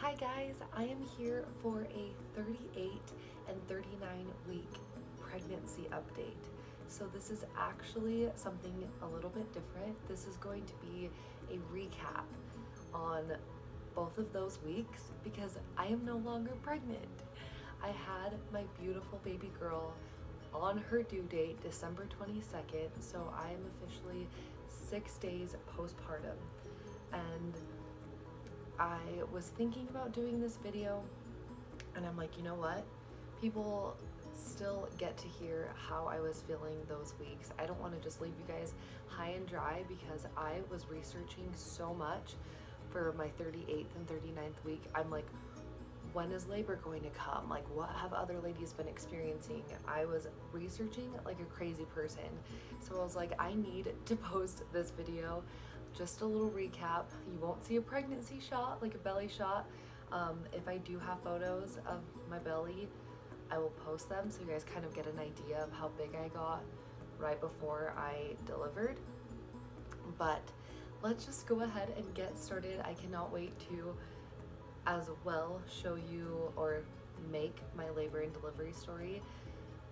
Hi guys, I am here for a 38 and 39 week pregnancy update. So this is actually something a little bit different. This is going to be a recap on both of those weeks because I am no longer pregnant. I had my beautiful baby girl on her due date, December 22nd, so I am officially 6 days postpartum. And I was thinking about doing this video and I'm like, you know what? People still get to hear how I was feeling those weeks. I don't want to just leave you guys high and dry because I was researching so much for my 38th and 39th week. I'm like, when is labor going to come? Like, what have other ladies been experiencing? I was researching like a crazy person. So I was like, I need to post this video. Just a little recap. You won't see a pregnancy shot, like a belly shot. If I do have photos of my belly, I will post them so you guys kind of get an idea of how big I got right before I delivered. But let's just go ahead and get started. I cannot wait to as well show you or make my labor and delivery story.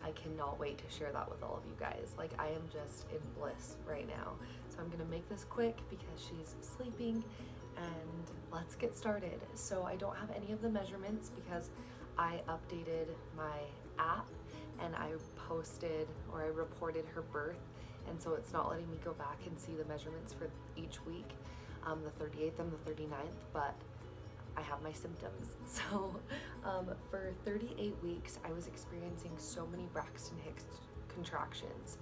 I cannot wait to share that with all of you guys. Like, I am just in bliss right now. So I'm gonna make this quick because she's sleeping, and let's get started. So I don't have any of the measurements because I updated my app and I posted or I reported her birth, and so it's not letting me go back and see the measurements for each week, the 38th and the 39th, but I have my symptoms. So for 38 weeks, I was experiencing so many Braxton Hicks contractions.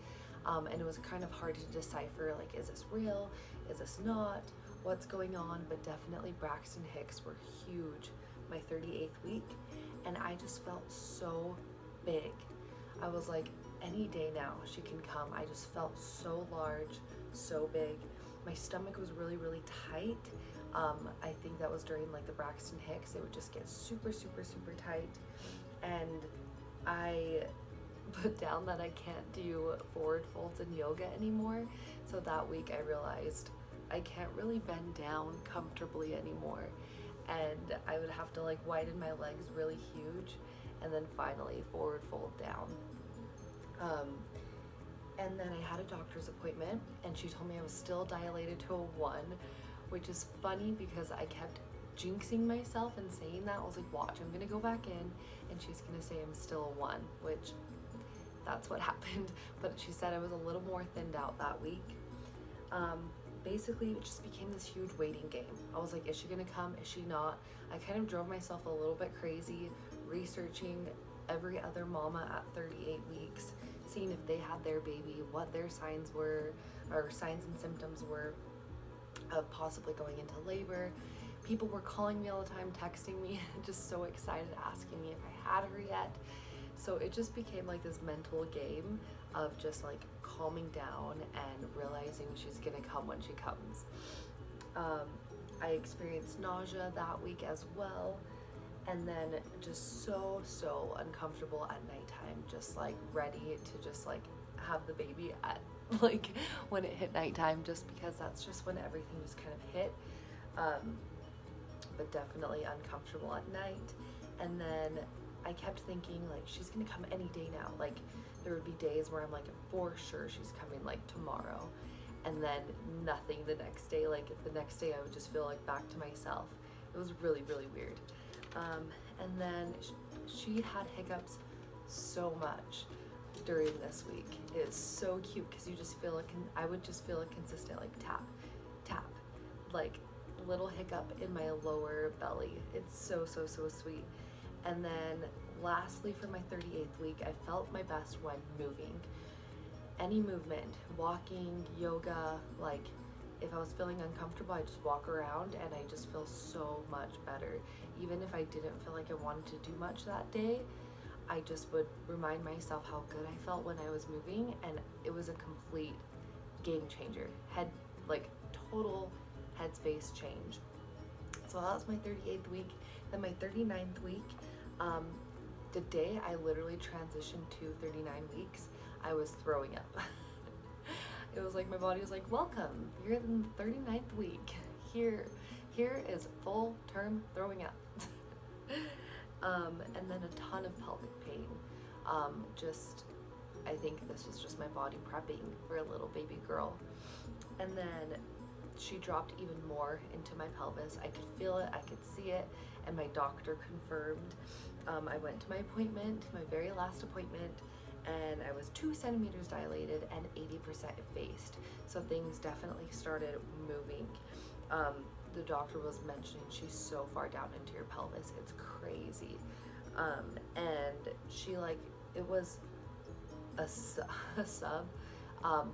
And it was kind of hard to decipher, like, is this real? Is this not? What's going on? But definitely Braxton Hicks were huge my 38th week. And I just felt so big. I was like, any day now she can come. I just felt so large, so big. My stomach was really, really tight. I think that was during like the Braxton Hicks. It would just get super, super, super tight. And I put down that I can't do forward folds in yoga anymore. So that week I realized I can't really bend down comfortably anymore. And I would have to like widen my legs really huge and then finally forward fold down. And then I had a doctor's appointment and she told me I was still dilated to a 1, which is funny because I kept jinxing myself and saying that. I was like, watch, I'm gonna go back in and she's gonna say I'm still a 1, which that's what happened. But she said I was a little more thinned out that week. Basically it just became this huge waiting game. I was like, is she gonna come? Is she not? I kind of drove myself a little bit crazy researching every other mama at 38 weeks, seeing if they had their baby, what their signs were, or signs and symptoms were of possibly going into labor. People were calling me all the time, texting me, just so excited, asking me if I had her yet. So it just became like this mental game of just like calming down and realizing she's gonna come when she comes. I experienced nausea that week as well. And then just so uncomfortable at nighttime, just like ready to just like have the baby at like when it hit nighttime, just because that's just when everything just kind of hit. But definitely uncomfortable at night. And then I kept thinking like, she's gonna come any day now. Like, there would be days where I'm like, for sure she's coming like tomorrow, and then nothing the next day. Like the next day I would just feel like back to myself. It was really, really weird. And then she had hiccups so much during this week. It's so cute because you just feel like, I would just feel a consistent like tap, tap, like little hiccup in my lower belly. It's so sweet. And then lastly, for my 38th week, I felt my best when moving. Any movement, walking, yoga, like if I was feeling uncomfortable, I just walk around and I just feel so much better. Even if I didn't feel like I wanted to do much that day, I just would remind myself how good I felt when I was moving, and it was a complete game changer. Like total headspace change. So that was my 38th week. Then my 39th week, the day I literally transitioned to 39 weeks, I was throwing up. It was like my body was like, welcome, you're in the 39th week. Here, Here is full term throwing up. And then a ton of pelvic pain. I think this was just my body prepping for a little baby girl. And then she dropped even more into my pelvis. I could feel it, I could see it, and my doctor confirmed. I went to my appointment, my very last appointment, and I was 2 centimeters dilated and 80% effaced. So things definitely started moving. The doctor was mentioning she's so far down into your pelvis, it's crazy. And she it was a sub,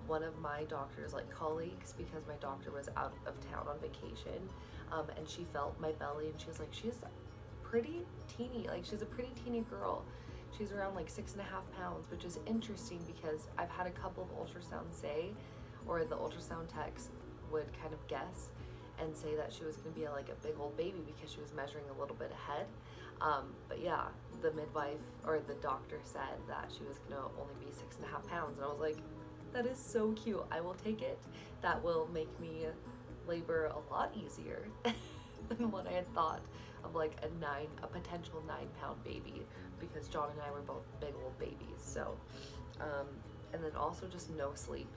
one of my doctor's colleagues, because my doctor was out of town on vacation, and she felt my belly and she was like, she's pretty teeny, she's a pretty teeny girl. She's around 6.5 pounds, which is interesting because I've had a couple of ultrasounds say, or the ultrasound techs would kind of guess and say that she was going to be a big old baby because she was measuring a little bit ahead. But yeah, the midwife or the doctor said that she was going to only be 6.5 pounds. And I was like, that is so cute. I will take it. That will make me labor a lot easier than what I had thought of a potential 9-pound baby, because John and I were both big old babies. So, and then also just no sleep.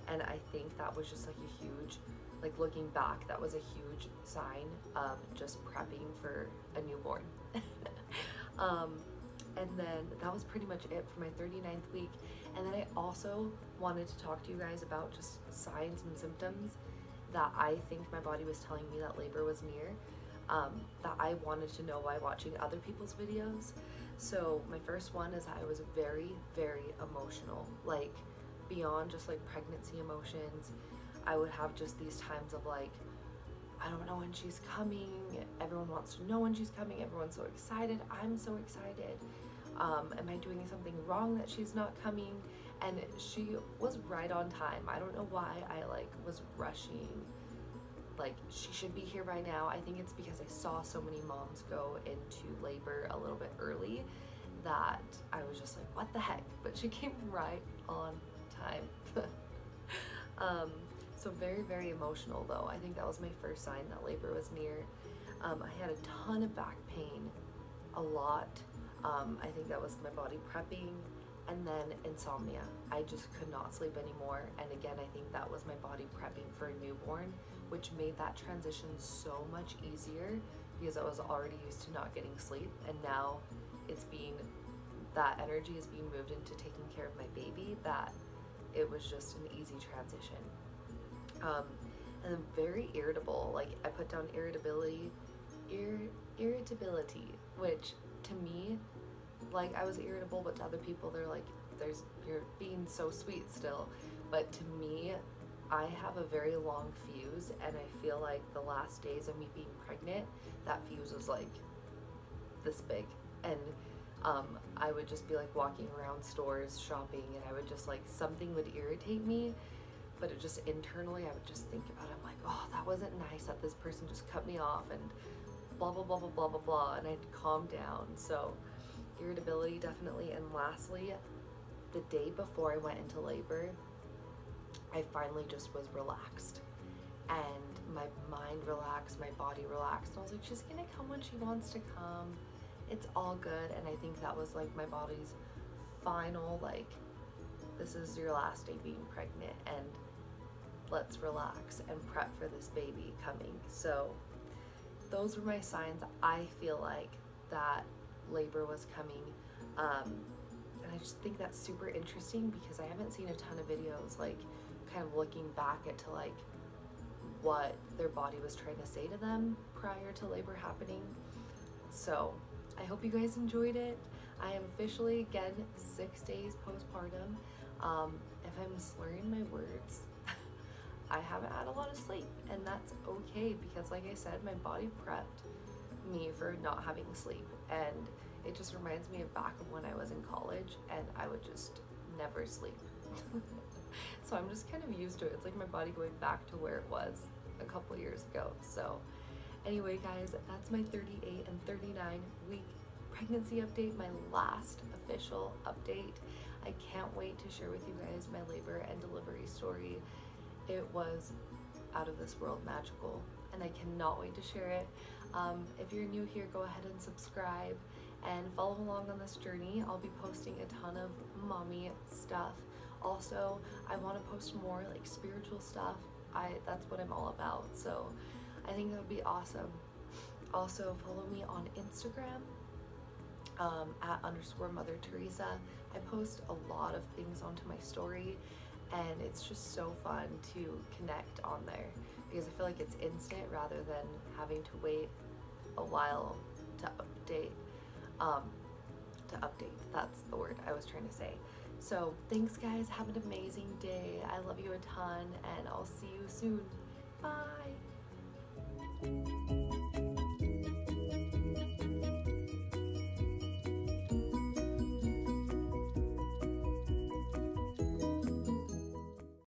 And I think that was just a huge, looking back, that was a huge sign of just prepping for a newborn. And then that was pretty much it for my 39th week. And then I also wanted to talk to you guys about just signs and symptoms that I think my body was telling me that labor was near, that I wanted to know by watching other people's videos. So my first one is that I was very, very emotional, beyond just pregnancy emotions. I would have just these times of I don't know when she's coming. Everyone wants to know when she's coming. Everyone's so excited. I'm so excited. Am I doing something wrong that she's not coming? And she was right on time. I don't know why I was rushing. She should be here by now. I think it's because I saw so many moms go into labor a little bit early that I was just what the heck? But she came right on time. So very, very emotional though. I think that was my first sign that labor was near. I had a ton of back pain, a lot. I think that was my body prepping, and then insomnia. I just could not sleep anymore. And again, I think that was my body prepping for a newborn, which made that transition so much easier because I was already used to not getting sleep, and now that energy is being moved into taking care of my baby, that it was just an easy transition. And then very irritable. I put down irritability, which to me, I was irritable, but to other people, they're you're being so sweet still. But to me, I have a very long fuse, and I feel the last days of me being pregnant, that fuse was this big. And I would just be walking around stores, shopping, and I would just something would irritate me, but it just internally, I would just think about it. I'm oh, that wasn't nice that this person just cut me off, and blah, blah, blah, blah, blah, blah, blah. And I'd calm down. So irritability definitely. And lastly, the day before I went into labor, I finally just was relaxed, and my mind relaxed, my body relaxed. And I was she's gonna come when she wants to come. It's all good. And I think that was my body's final, this is your last day being pregnant, and let's relax and prep for this baby coming. So those were my signs. I feel that labor was coming. And I just think that's super interesting because I haven't seen a ton of videos kind of looking back at what their body was trying to say to them prior to labor happening. So I hope you guys enjoyed it. I am officially, again, 6 days postpartum. If I'm slurring my words, I haven't had a lot of sleep, and that's okay because like I said, my body prepped me for not having sleep, and it just reminds me of back of when I was in college and I would just never sleep. So I'm just kind of used to it. It's my body going back to where it was a couple years ago. So anyway, guys, that's my 38 and 39 week pregnancy update, my last official update. I can't wait to share with you guys my labor and delivery story. It was out of this world magical, and I cannot wait to share it. If you're new here, go ahead and subscribe and follow along on this journey. I'll be posting a ton of mommy stuff. Also, I want to post more like spiritual stuff. That's what I'm all about, so I think that would be awesome. Also, follow me on Instagram at _Mother Teresa. I post a lot of things onto my story, and it's just so fun to connect on there because I feel like it's instant rather than having to wait a while to update. That's the word I was trying to say. So thanks guys, have an amazing day. I love you a ton, and I'll see you soon. Bye.